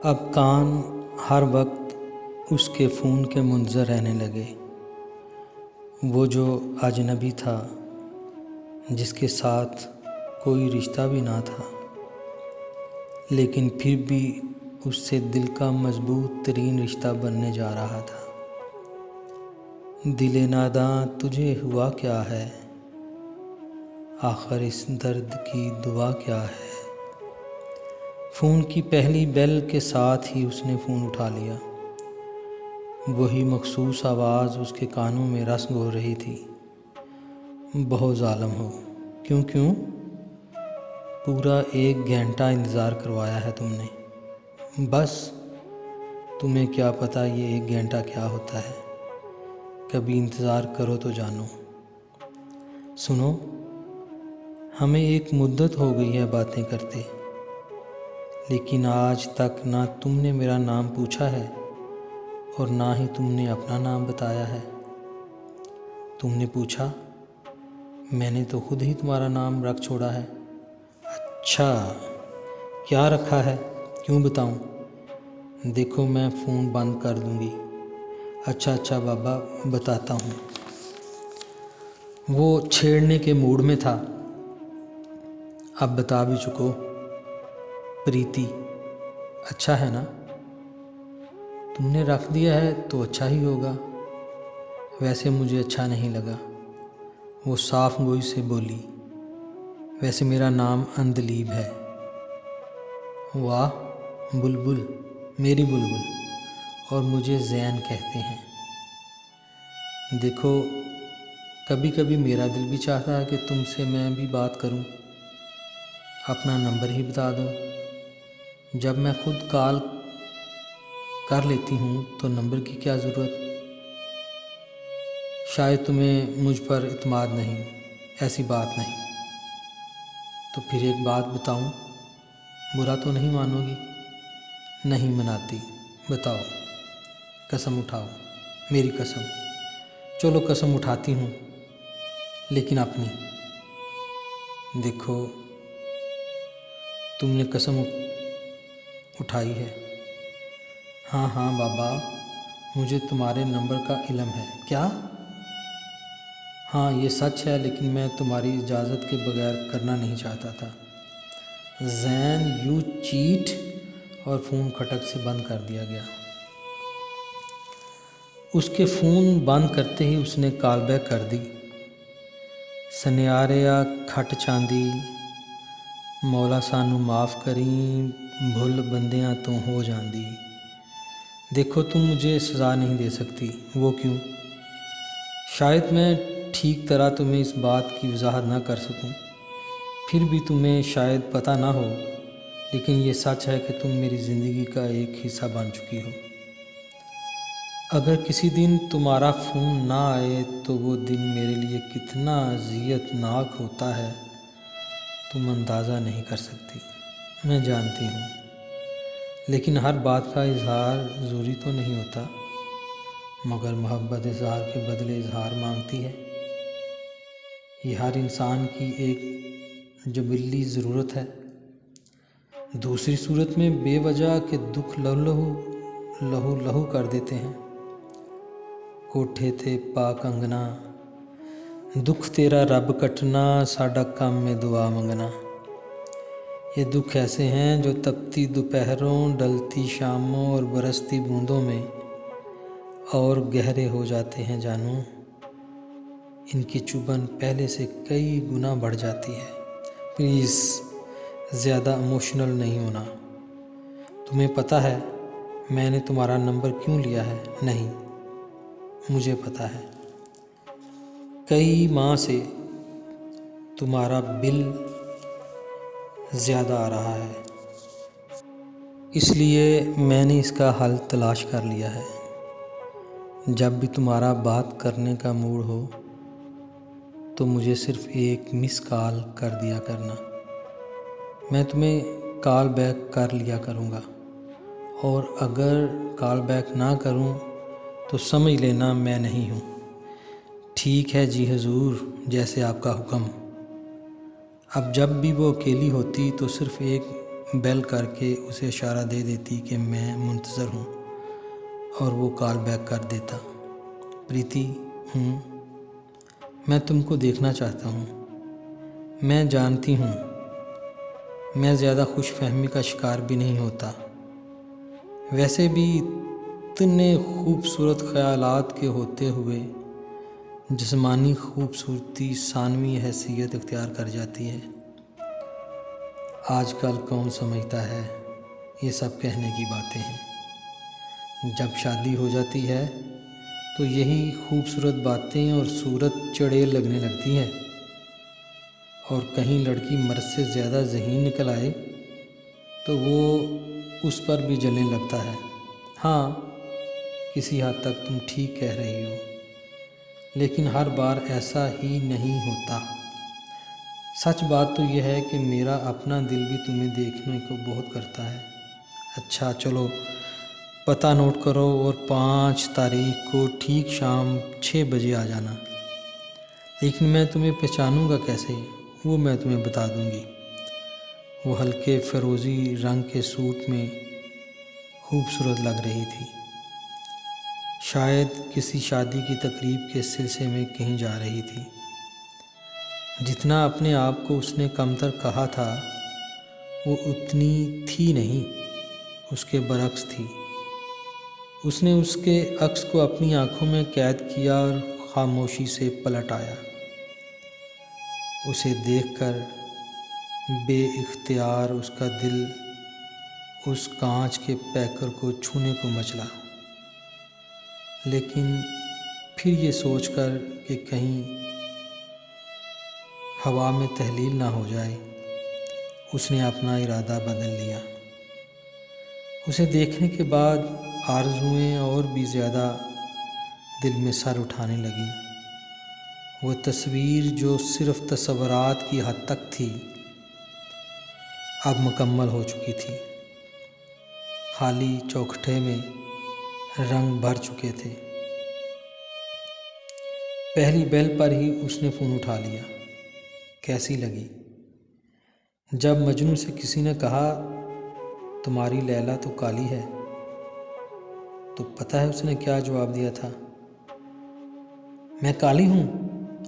अब कान हर वक्त उसके फ़ोन के मुंतज़र रहने लगे। वो जो अजनबी था, जिसके साथ कोई रिश्ता भी ना था, लेकिन फिर भी उससे दिल का मजबूत तरीन रिश्ता बनने जा रहा था। दिले नादां तुझे हुआ क्या है, आखिर इस दर्द की दुआ क्या है। फ़ोन की पहली बेल के साथ ही उसने फ़ोन उठा लिया। वही मखसूस आवाज़ उसके कानों में रस घोल रही थी। बहुत ज़ालिम हो, क्यों क्यों पूरा 1 घंटा इंतज़ार करवाया है तुमने। बस तुम्हें क्या पता ये 1 घंटा क्या होता है। कभी इंतज़ार करो तो जानो। सुनो, हमें एक मुद्दत हो गई है बातें करते, लेकिन आज तक ना तुमने मेरा नाम पूछा है और ना ही तुमने अपना नाम बताया है। तुमने पूछा, मैंने तो खुद ही तुम्हारा नाम रख छोड़ा है। अच्छा, क्या रखा है, क्यों बताऊं? देखो मैं फ़ोन बंद कर दूंगी। अच्छा बाबा, बताता हूँ। वो छेड़ने के मूड में था। अब बता भी चुको। प्रीति, अच्छा है ना? तुमने रख दिया है तो अच्छा ही होगा। वैसे मुझे अच्छा नहीं लगा। वो साफ गोई से बोली, वैसे मेरा नाम अंदलीब है। वाह बुलबुल, मेरी बुलबुल, और मुझे जैन कहते हैं। देखो, कभी कभी मेरा दिल भी चाहता है कि तुमसे मैं भी बात करूं। अपना नंबर ही बता दो। जब मैं खुद कॉल कर लेती हूं तो नंबर की क्या ज़रूरत। शायद तुम्हें मुझ पर इत्मीनान नहीं। ऐसी बात नहीं। तो फिर एक बात बताऊं, बुरा तो नहीं मानोगी? नहीं मनाती। बताओ, कसम उठाओ, मेरी कसम। चलो कसम उठाती हूँ, लेकिन अपनी। देखो, तुमने कसम उठाई है। हाँ बाबा, मुझे तुम्हारे नंबर का इल्म है। क्या? हाँ, ये सच है, लेकिन मैं तुम्हारी इजाज़त के बगैर करना नहीं चाहता था। Jain, you cheat. और फ़ोन खटक से बंद कर दिया गया। उसके फ़ोन बंद करते ही उसने कॉल बैक कर दी। सनियारिया खट चांदी, मौला सानू माफ़ करी, भुल बंदियां तो हो जांदी। देखो, तुम मुझे सज़ा नहीं दे सकती। वो क्यों? शायद मैं ठीक तरह तुम्हें इस बात की वजाहत ना कर सकूं। फिर भी तुम्हें शायद पता ना हो, लेकिन ये सच है कि तुम मेरी ज़िंदगी का एक हिस्सा बन चुकी हो। अगर किसी दिन तुम्हारा फ़ोन ना आए तो वो दिन मेरे लिए कितना अज़ियतनाक होता है, तुम अंदाज़ा नहीं कर सकती। मैं जानती हूँ, लेकिन हर बात का इजहार ज़रूरी तो नहीं होता। मगर मोहब्बत इजहार के बदले इजहार मांगती है। ये हर इंसान की एक जबिल्ली ज़रूरत है। दूसरी सूरत में बेवजह के दुख लहू लहू कर देते हैं। कोठे थे पाक अंगना, दुख तेरा रब कटना, साडा काम में दुआ मंगना। ये दुख ऐसे हैं जो तपती दोपहरों, डलती शामों और बरसती बूंदों में और गहरे हो जाते हैं जानू। इनकी चुभन पहले से कई गुना बढ़ जाती है। प्लीज़ ज़्यादा इमोशनल नहीं होना। तुम्हें पता है मैंने तुम्हारा नंबर क्यों लिया है? नहीं, मुझे पता है। कई माह से तुम्हारा बिल ज़्यादा आ रहा है, इसलिए मैंने इसका हल तलाश कर लिया है। जब भी तुम्हारा बात करने का मूड हो तो मुझे सिर्फ़ एक मिस कॉल कर दिया करना। मैं तुम्हें कॉल बैक कर लिया करूँगा, और अगर कॉल बैक ना करूँ तो समझ लेना मैं नहीं हूँ। ठीक है जी हुजूर, जैसे आपका हुक्म। अब जब भी वो अकेली होती तो सिर्फ़ एक बेल करके उसे इशारा दे देती कि मैं मुंतज़र हूँ और वो कॉल बैक कर देता। प्रीति, मैं तुमको देखना चाहता हूँ। मैं जानती हूँ मैं ज़्यादा खुशफहमी का शिकार भी नहीं होता। वैसे भी इतने खूबसूरत ख़यालात के होते हुए जिस्मानी खूबसूरती सानवी हैसियत इख्तियार कर जाती है। आजकल कौन समझता है, ये सब कहने की बातें हैं। जब शादी हो जाती है तो यही खूबसूरत बातें और सूरत चढ़ेल लगने लगती है। और कहीं लड़की मर्द से ज़्यादा ज़हीन निकल आए तो वो उस पर भी जलने लगता है। हाँ, किसी हद तक तुम ठीक कह रही हो, लेकिन हर बार ऐसा ही नहीं होता। सच बात तो यह है कि मेरा अपना दिल भी तुम्हें देखने को बहुत करता है। अच्छा चलो, पता नोट करो और 5 तारीख को ठीक शाम 6 बजे आ जाना। लेकिन मैं तुम्हें पहचानूंगा कैसे, वो मैं तुम्हें बता दूंगी। वो हल्के फ़िरोज़ी रंग के सूट में खूबसूरत लग रही थी। शायद किसी शादी की तकरीब के सिलसिले में कहीं जा रही थी। जितना अपने आप को उसने कमतर कहा था वो उतनी थी नहीं, उसके बरक्स थी। उसने उसके अक्स को अपनी आंखों में कैद किया और खामोशी से पलट आया। उसे देखकर बेइख्तियार उसका दिल उस कांच के पैकर को छूने को मचला, लेकिन फिर ये सोचकर कि कहीं हवा में तहलील ना हो जाए, उसने अपना इरादा बदल लिया। उसे देखने के बाद आरज़ुएं और भी ज़्यादा दिल में सर उठाने लगीं। वो तस्वीर जो सिर्फ़ तसव्वुरात की हद तक थी, अब मुकम्मल हो चुकी थी। खाली चौखटे में रंग भर चुके थे। पहली बेल पर ही उसने फ़ोन उठा लिया। कैसी लगी? जब मजनू से किसी ने कहा तुम्हारी लैला तो काली है, तो पता है उसने क्या जवाब दिया था? मैं काली हूँ?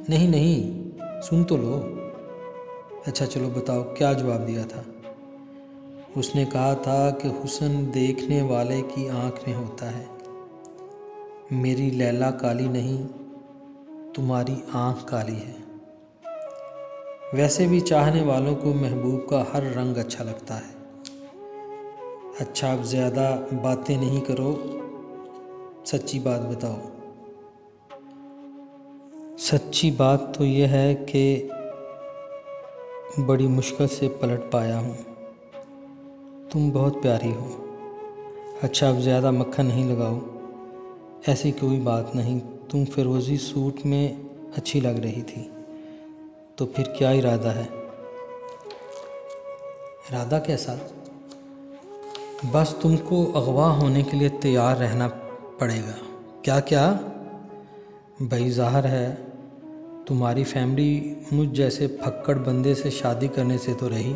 नहीं नहीं, सुन तो लो। अच्छा चलो बताओ क्या जवाब दिया था? उसने कहा था कि हुस्न देखने वाले की आँख में होता है। मेरी लैला काली नहीं, तुम्हारी आँख काली है। वैसे भी चाहने वालों को महबूब का हर रंग अच्छा लगता है। अच्छा अब ज़्यादा बातें नहीं करो, सच्ची बात बताओ। सच्ची बात तो यह है कि बड़ी मुश्किल से पलट पाया हूँ। तुम बहुत प्यारी हो। अच्छा अब ज़्यादा मक्खन नहीं लगाओ, ऐसी कोई बात नहीं। तुम फ़िरोज़ी सूट में अच्छी लग रही थी, तो फिर क्या इरादा है? इरादा कैसा? बस तुमको अगवा होने के लिए तैयार रहना पड़ेगा। क्या क्या? भाई ज़ाहिर है तुम्हारी फैमिली मुझ जैसे फक्कड़ बंदे से शादी करने से तो रही।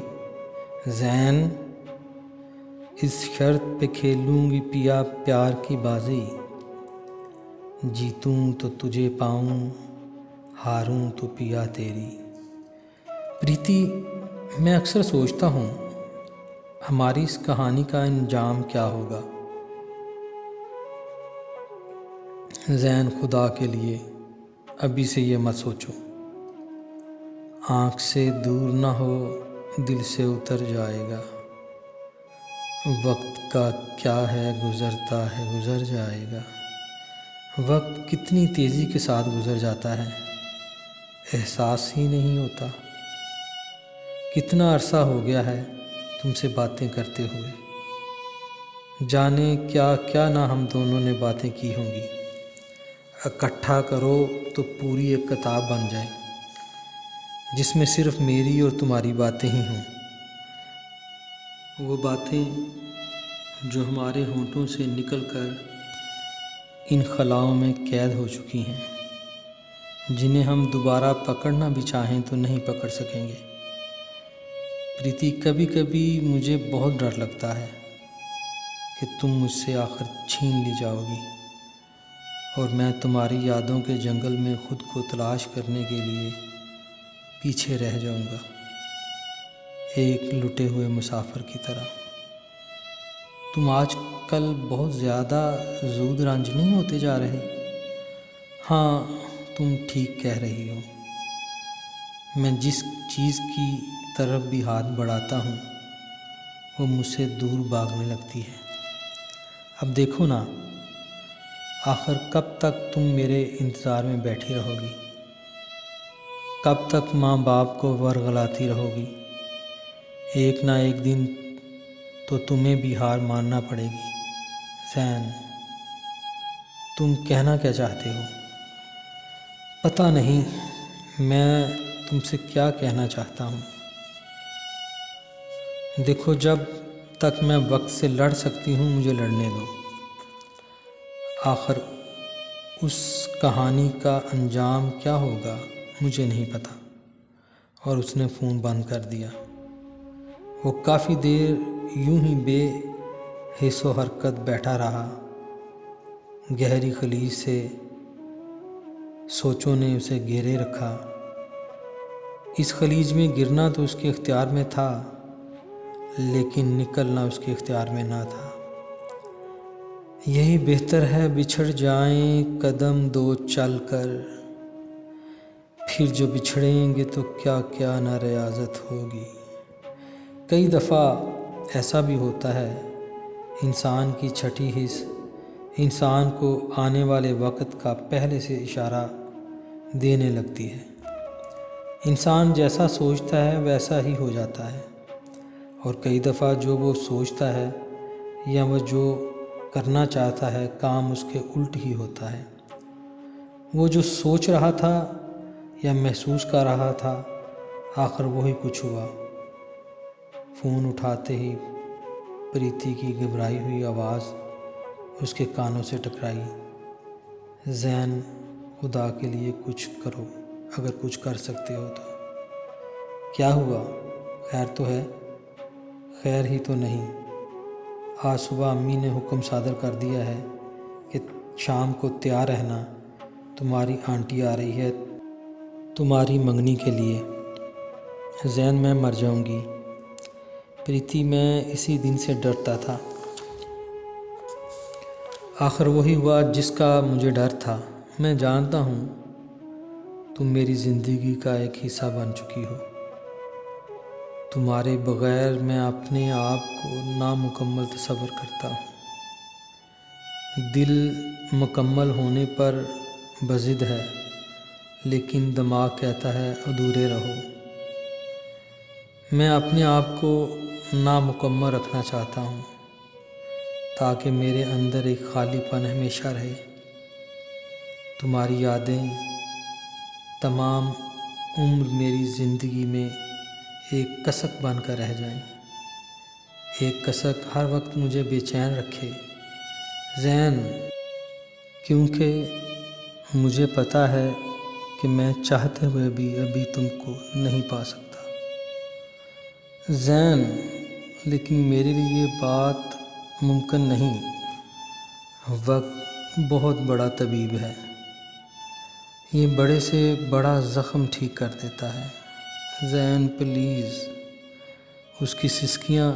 ज़ैन, इस शर्त पे खेलूँगी पिया प्यार की बाजी। जीतूँ तो तुझे पाऊँ, हारूँ तो पिया तेरी। प्रीति, मैं अक्सर सोचता हूँ हमारी इस कहानी का अंजाम क्या होगा। ज़ैन, खुदा के लिए अभी से ये मत सोचो। आँख से दूर ना हो, दिल से उतर जाएगा। वक्त का क्या है, गुज़रता है गुज़र जाएगा। वक्त कितनी तेज़ी के साथ गुज़र जाता है, एहसास ही नहीं होता। कितना अरसा हो गया है तुमसे बातें करते हुए। जाने क्या क्या ना हम दोनों ने बातें की होंगी। इकट्ठा करो तो पूरी एक किताब बन जाए, जिसमें सिर्फ मेरी और तुम्हारी बातें ही हों। वो बातें जो हमारे होंठों से निकलकर इन खलाओं में कैद हो चुकी हैं, जिन्हें हम दोबारा पकड़ना भी चाहें तो नहीं पकड़ सकेंगे। प्रीति, कभी कभी मुझे बहुत डर लगता है कि तुम मुझसे आखिर छीन ली जाओगी और मैं तुम्हारी यादों के जंगल में खुद को तलाश करने के लिए पीछे रह जाऊंगा, एक लुटे हुए मुसाफिर की तरह। तुम आजकल बहुत ज़्यादा ज़ूद रंज नहीं होते जा रहे? हाँ, तुम ठीक कह रही हो। मैं जिस चीज़ की तरफ भी हाथ बढ़ाता हूँ वो मुझसे दूर भागने लगती है। अब देखो ना, आखिर कब तक तुम मेरे इंतज़ार में बैठी रहोगी? कब तक माँ बाप को वरगलाती रहोगी? एक ना एक दिन तो तुम्हें भी हार मानना पड़ेगी। जैन, तुम कहना क्या चाहते हो? पता नहीं मैं तुमसे क्या कहना चाहता हूँ। देखो, जब तक मैं वक्त से लड़ सकती हूँ मुझे लड़ने दो। आखिर उस कहानी का अंजाम क्या होगा मुझे नहीं पता। और उसने फ़ोन बंद कर दिया। वो काफ़ी देर यूं ही बेहिस्सो हरकत बैठा रहा। गहरी खलीज से सोचों ने उसे घेरे रखा। इस खलीज में गिरना तो उसके इख्तियार में था, लेकिन निकलना उसके इख्तियार में ना था। यही बेहतर है बिछड़ जाएं कदम दो चल कर, फिर जो बिछड़ेंगे तो क्या क्या न रियाजत होगी। कई दफ़ा ऐसा भी होता है, इंसान की छठी हिस्स इंसान को आने वाले वक्त का पहले से इशारा देने लगती है। इंसान जैसा सोचता है वैसा ही हो जाता है, और कई दफ़ा जो वो सोचता है या वह जो करना चाहता है काम उसके उल्ट ही होता है। वो जो सोच रहा था या महसूस कर रहा था, आखिर वही कुछ हुआ। फ़ोन उठाते ही प्रीति की घबराई हुई आवाज़ उसके कानों से टकराई। जैन, खुदा के लिए कुछ करो, अगर कुछ कर सकते हो तो। क्या हुआ? खैर तो है? खैर ही तो नहीं। आज सुबह अम्मी ने हुक्म सादर कर दिया है कि शाम को तैयार रहना, तुम्हारी आंटी आ रही है तुम्हारी मंगनी के लिए। जैन, मैं मर जाऊंगी। प्रीति, मैं इसी दिन से डरता था। आखिर वही हुआ जिसका मुझे डर था। मैं जानता हूँ तुम मेरी ज़िंदगी का एक हिस्सा बन चुकी हो। तुम्हारे बग़ैर मैं अपने आप को नामुकम्मल तसव्वुर करता हूँ। दिल मुकम्मल होने पर बज़िद है, लेकिन दिमाग कहता है अधूरे रहो। मैं अपने आप को नामुकम्मल रखना चाहता हूँ ताकि मेरे अंदर एक खालीपन हमेशा रहे। तुम्हारी यादें तमाम उम्र मेरी ज़िंदगी में एक कसक बनकर रह जाएं, एक कसक हर वक्त मुझे बेचैन रखे। जैन, क्योंकि मुझे पता है कि मैं चाहते हुए भी अभी तुमको नहीं पा सकता। जैन, लेकिन मेरे लिए ये बात मुमकिन नहीं। वक्त बहुत बड़ा तबीब है, ये बड़े से बड़ा ज़ख्म ठीक कर देता है। जैन प्लीज़। उसकी सिसकियाँ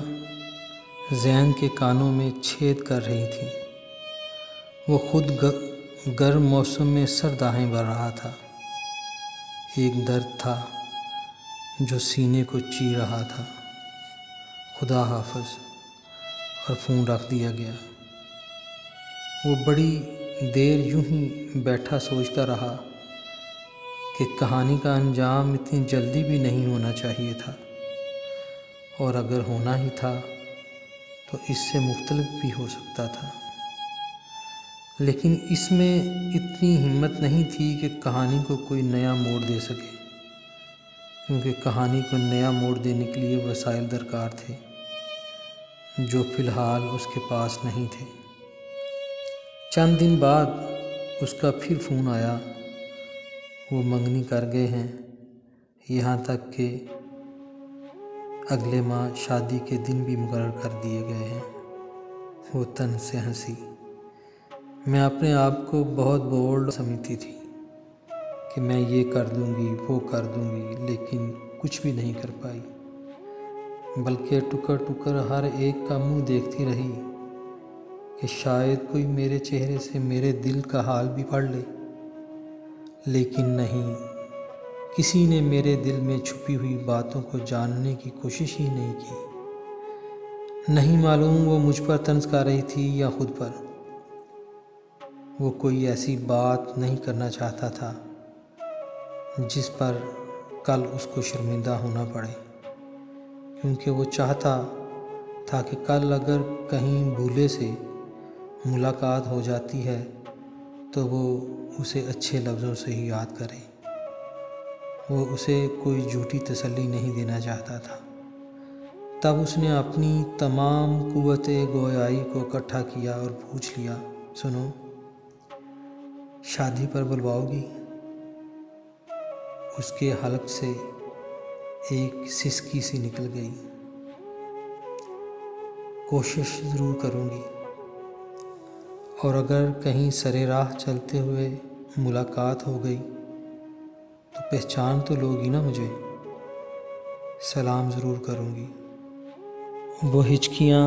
जैन के कानों में छेद कर रही थीं। वो खुद गर्म मौसम में सर्द आहें भर रहा था। एक दर्द था जो सीने को चीर रहा था। खुदा हाफ़िज़। और फ़ोन रख दिया गया। वो बड़ी देर यूं ही बैठा सोचता रहा कि कहानी का अंजाम इतनी जल्दी भी नहीं होना चाहिए था, और अगर होना ही था तो इससे मुख्तलिफ भी हो सकता था। लेकिन इसमें इतनी हिम्मत नहीं थी कि कहानी को कोई नया मोड़ दे सके, क्योंकि कहानी को नया मोड़ देने के लिए वसाइल दरकार थे जो फ़िलहाल उसके पास नहीं थे। चंद दिन बाद उसका फिर फ़ोन आया। वो मंगनी कर गए हैं, यहाँ तक कि अगले माह शादी के दिन भी मुकर्रर कर दिए गए हैं। वो तन से हंसी। मैं अपने आप को बहुत बोल्ड समझती थी कि मैं ये कर दूंगी, वो कर दूंगी, लेकिन कुछ भी नहीं कर पाई, बल्कि टुकर टुकर हर एक का मुंह देखती रही कि शायद कोई मेरे चेहरे से मेरे दिल का हाल भी पढ़ ले। लेकिन नहीं, किसी ने मेरे दिल में छुपी हुई बातों को जानने की कोशिश ही नहीं की। नहीं मालूम वो मुझ पर तंज कर रही थी या खुद पर। वो कोई ऐसी बात नहीं करना चाहता था जिस पर कल उसको शर्मिंदा होना पड़े, क्योंकि वो चाहता था कि कल अगर कहीं भूले से मुलाकात हो जाती है तो वो उसे अच्छे लफ्ज़ों से ही याद करे। वो उसे कोई झूठी तसल्ली नहीं देना चाहता था। तब उसने अपनी तमाम कुव्वते गोयाई को इकट्ठा किया और पूछ लिया, सुनो, शादी पर बुलवाओगी? उसके हलक से एक सिसकी सी निकल गई। कोशिश ज़रूर करूँगी, और अगर कहीं सरे राह चलते हुए मुलाकात हो गई तो पहचान तो लोगी ना मुझे? सलाम ज़रूर करूँगी। वो हिचकियाँ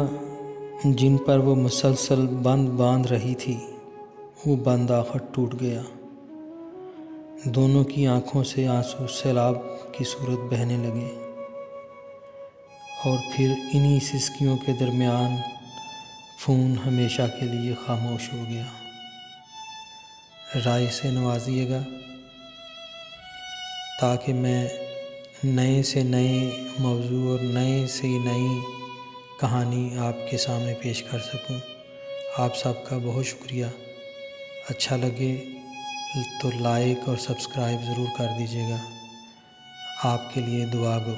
जिन पर वो मुसलसल बंद बांध रही थी, वो बंद आखिर टूट गया। दोनों की आंखों से आंसू सैलाब की सूरत बहने लगे, और फिर इन्हीं सिसकियों के दरमियान फ़ोन हमेशा के लिए खामोश हो गया। राय से नवाजिएगा ताकि मैं नए से नए मौजू और नए से नई कहानी आपके सामने पेश कर सकूं। आप सबका बहुत शुक्रिया। अच्छा लगे तो लाइक और सब्सक्राइब ज़रूर कर दीजिएगा। आपके लिए दुआ गो।